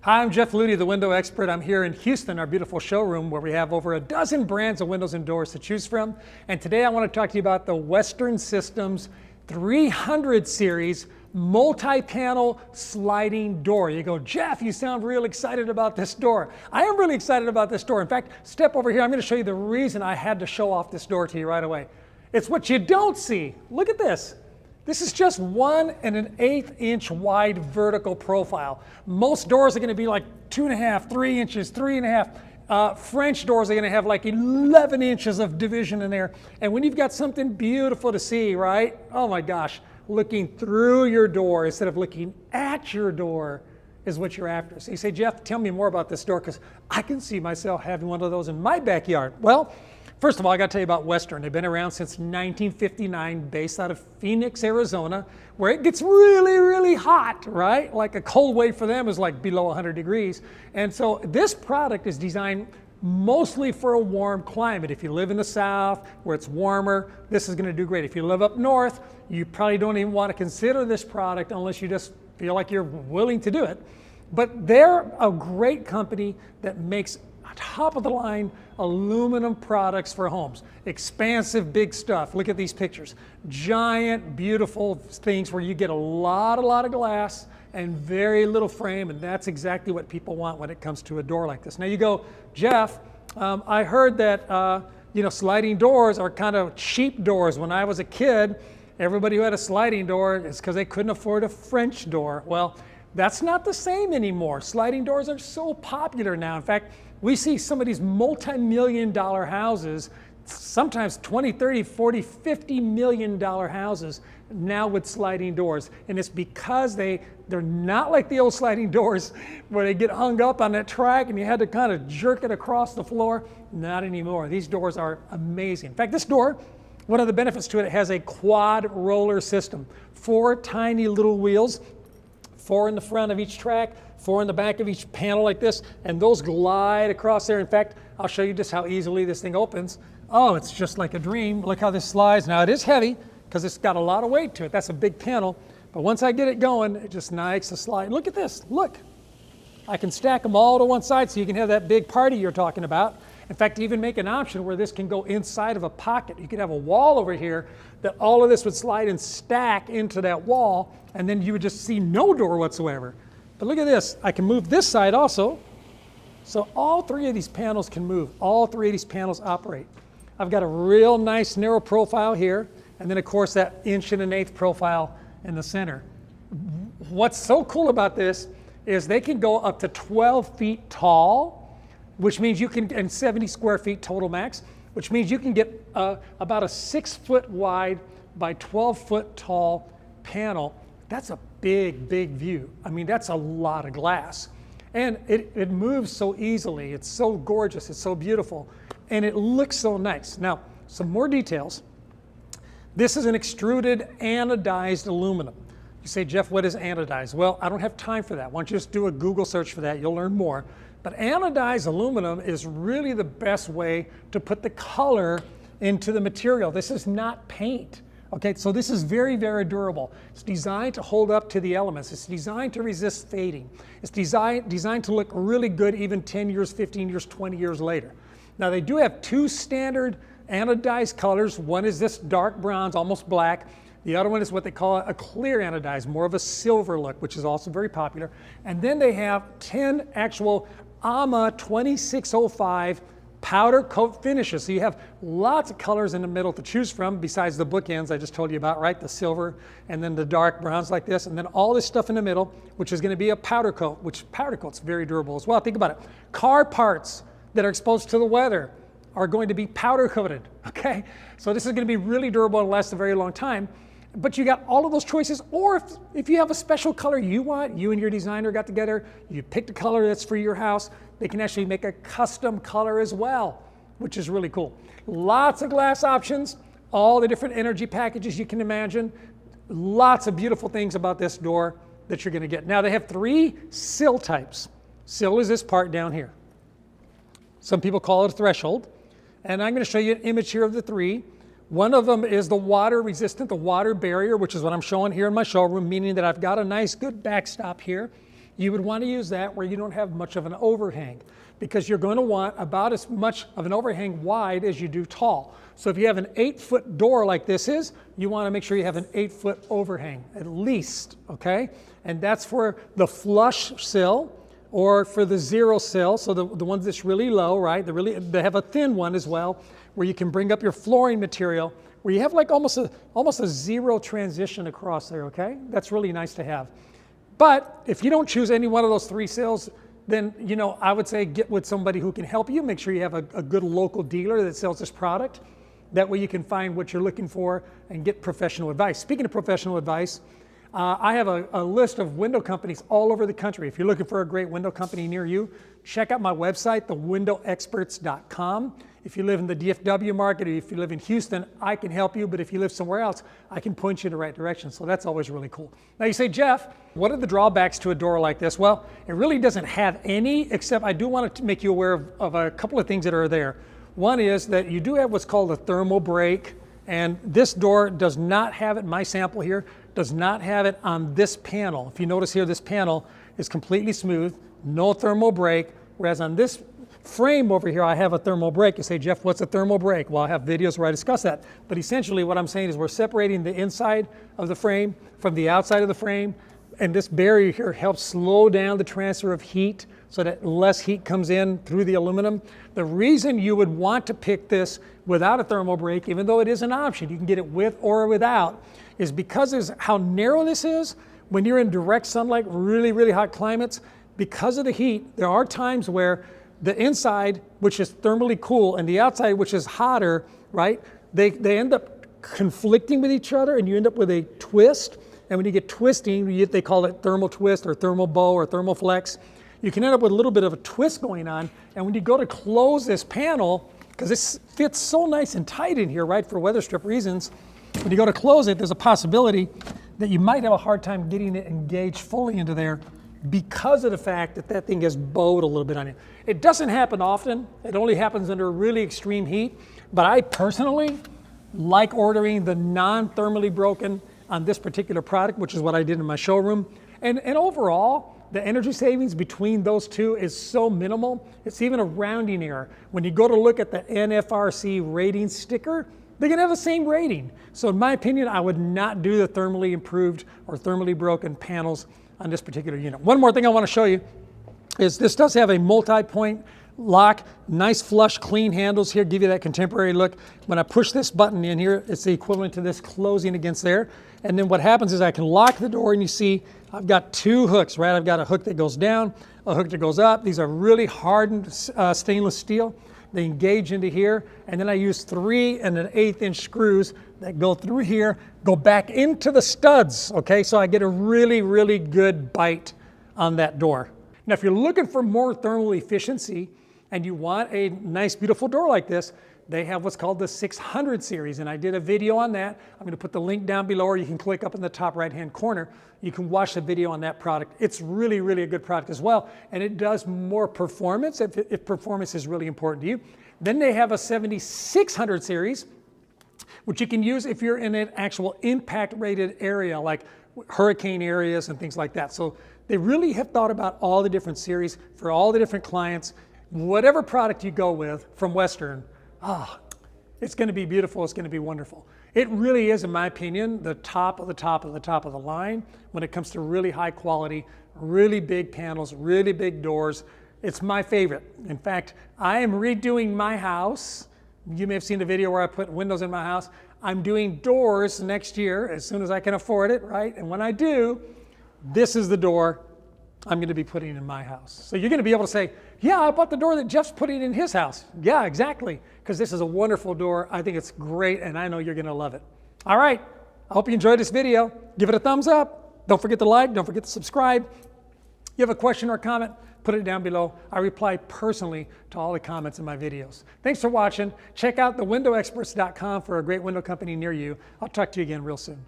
Hi, I'm Jeff Ludy, the window expert. I'm here in Houston, our beautiful showroom where we have over a dozen brands of windows and doors to choose from. And today I want to talk to you about the Western Systems 300 series multi-panel sliding door. You go, Jeff, you sound real excited about this door. I am really excited about this door. In fact, step over here. I'm going to show you the reason I had to show off this door to you right away. It's what you don't see. Look at this. This is just 1 1/8 inch wide vertical profile. Most doors are going to be like 2.5, 3 inches, 3.5. French doors are going to have like 11 inches of division in there. And when you've got something beautiful to see, right? Oh my gosh, looking through your door instead of looking at your door is what you're after. So you say, Jeff, tell me more about this door because I can see myself having one of those in my backyard. Well, first of all, I got to tell you about Western. They've been around since 1959, based out of Phoenix, Arizona, where it gets really, really hot, right? Like a cold wave for them is like below 100 degrees. And so this product is designed mostly for a warm climate. If you live in the South where it's warmer, this is going to do great. If you live up north, you probably don't even want to consider this product unless you just feel like you're willing to do it. But they're a great company that makes top of the line aluminum products for homes. Expansive, big stuff. Look at these pictures. Giant, beautiful things where you get a lot of glass and very little frame, and that's exactly what people want when it comes to a door like this. Now you go, Jeff, I heard that sliding doors are kind of cheap doors. When I was a kid, everybody who had a sliding door is because they couldn't afford a French door. Well, that's not the same anymore. Sliding doors are so popular now. In fact, we see some of these multi-million-dollar houses, sometimes 20, 30, 40, 50 million-dollar houses now with sliding doors. And it's because they're not like the old sliding doors where they get hung up on that track and you had to kind of jerk it across the floor. Not anymore. These doors are amazing. In fact, this door, one of the benefits to it has a quad roller system. 4 tiny little wheels, 4 in the front of each track, 4 in the back of each panel like this, and those glide across there. In fact, I'll show you just how easily this thing opens. Oh, it's just like a dream. Look how this slides. Now it is heavy because it's got a lot of weight to it. That's a big panel. But once I get it going, it just likes to slide. Look at this. Look. I can stack them all to one side so you can have that big party you're talking about. In fact, even make an option where this can go inside of a pocket. You could have a wall over here that all of this would slide and stack into that wall, and then you would just see no door whatsoever. But look at this. I can move this side also. So all 3 of these panels can move. All 3 of these panels operate. I've got a real nice narrow profile here, and then of course that 1 1/8 profile in the center. What's so cool about this is they can go up to 12 feet tall, which means you can, and 70 square feet total max, which means you can get about a 6 foot wide by 12 foot tall panel. That's a big, big view. I mean, that's a lot of glass. And it moves so easily. It's so gorgeous. It's so beautiful. And it looks so nice. Now, some more details. This is an extruded anodized aluminum. You say, Jeff, what is anodized? Well, I don't have time for that. Why don't you just do a Google search for that? You'll learn more. But anodized aluminum is really the best way to put the color into the material. This is not paint. Okay, so this is very, very durable. It's designed to hold up to the elements. It's designed to resist fading. It's designed to look really good even 10 years, 15 years, 20 years later. Now they do have 2 standard anodized colors. One is this dark bronze, almost black. The other one is what they call a clear anodized, more of a silver look, which is also very popular. And then they have 10 actual AMA 2605 powder coat finishes. So you have lots of colors in the middle to choose from besides the bookends I just told you about, right? The silver and then the dark browns like this, and then all this stuff in the middle, which is going to be a powder coat, which powder coat's very durable as well. Think about it. Car parts that are exposed to the weather are going to be powder coated, okay? So this is going to be really durable and last a very long time. But you got all of those choices, or if you have a special color you want, you and your designer got together, you picked a color that's for your house, they can actually make a custom color as well, which is really cool. Lots of glass options, all the different energy packages you can imagine. Lots of beautiful things about this door that you're going to get. Now they have 3 sill types. Sill is this part down here. Some people call it a threshold. And I'm going to show you an image here of the 3. One of them is the water resistant, the water barrier, which is what I'm showing here in my showroom, meaning that I've got a nice good backstop here. you would want to use that where you don't have much of an overhang, because you're going to want about as much of an overhang wide as you do tall. So if you have an 8-foot door like this is, you want to make sure you have an 8-foot overhang at least, okay? And that's for the flush sill or for the zero sill, so the ones that's really low, right? They have a thin one as well, where you can bring up your flooring material, where you have like almost a zero transition across there, okay? That's really nice to have. But if you don't choose any one of those 3 sills, then, you know, I would say get with somebody who can help you. Make sure you have a good local dealer that sells this product. That way you can find what you're looking for and get professional advice. Speaking of professional advice, I have a list of window companies all over the country. If you're looking for a great window company near you, check out my website, thewindowexperts.com. If you live in the DFW market or if you live in Houston, I can help you, but if you live somewhere else, I can point you in the right direction. So that's always really cool. Now you say, Jeff, what are the drawbacks to a door like this? Well, it really doesn't have any, except I do want to make you aware of a couple of things that are there. One is that you do have what's called a thermal break, and this door does not have it. My sample here does not have it on this panel. If you notice here, this panel is completely smooth, no thermal break, whereas on this frame over here, I have a thermal break. You say, Jeff, what's a thermal break? Well, I have videos where I discuss that. But essentially what I'm saying is we're separating the inside of the frame from the outside of the frame, and this barrier here helps slow down the transfer of heat so that less heat comes in through the aluminum. The reason you would want to pick this without a thermal break, even though it is an option, you can get it with or without, is because of how narrow this is. When you're in direct sunlight, really, really hot climates, because of the heat, there are times where the inside, which is thermally cool, and the outside, which is hotter, right? They end up conflicting with each other, and you end up with a twist. And when you get twisting, they call it thermal twist or thermal bow or thermal flex. You can end up with a little bit of a twist going on. And when you go to close this panel, because this fits so nice and tight in here, right, for weather strip reasons, when you go to close it, there's a possibility that you might have a hard time getting it engaged fully into there because of the fact that that thing is bowed a little bit on you. It doesn't happen often. It only happens under really extreme heat. But I personally like ordering the non-thermally broken on this particular product, which is what I did in my showroom. And overall, the energy savings between those two is so minimal, it's even a rounding error. When you go to look at the NFRC rating sticker, they're gonna have the same rating. So in my opinion, I would not do the thermally improved or thermally broken panels on this particular unit. One more thing I wanna show you is this does have a multi-point lock, nice flush, clean handles here, give you that contemporary look. When I push this button in here, it's the equivalent to this closing against there. And then what happens is I can lock the door, and you see I've got 2 hooks, right? I've got a hook that goes down, a hook that goes up. These are really hardened stainless steel. They engage into here, and then I use 3 1/8 inch screws that go through here, go back into the studs, okay? So I get a really, really good bite on that door. Now, if you're looking for more thermal efficiency and you want a nice, beautiful door like this, they have what's called the 600 series, and I did a video on that. I'm going to put the link down below, or you can click up in the top right-hand corner. You can watch the video on that product. It's really, really a good product as well, and it does more performance if performance is really important to you. Then they have a 7600 series, which you can use if you're in an actual impact-rated area, like hurricane areas and things like that. So they really have thought about all the different series for all the different clients. Whatever product you go with from Western, it's going to be beautiful, it's going to be wonderful. It really is, in my opinion, the top of the top of the top of the line when it comes to really high quality, really big panels, really big doors. It's my favorite. In fact, I am redoing my house. You may have seen the video where I put windows in my house. I'm doing doors next year as soon as I can afford it, right? And when I do, this is the door I'm going to be putting in my house. So you're going to be able to say, yeah, I bought the door that Jeff's putting in his house. Yeah, exactly, because this is a wonderful door. I think it's great, and I know you're going to love it. All right, I hope you enjoyed this video. Give it a thumbs up. Don't forget to like. Don't forget to subscribe. If you have a question or comment, put it down below. I reply personally to all the comments in my videos. Thanks for watching. Check out thewindowexperts.com for a great window company near you. I'll talk to you again real soon.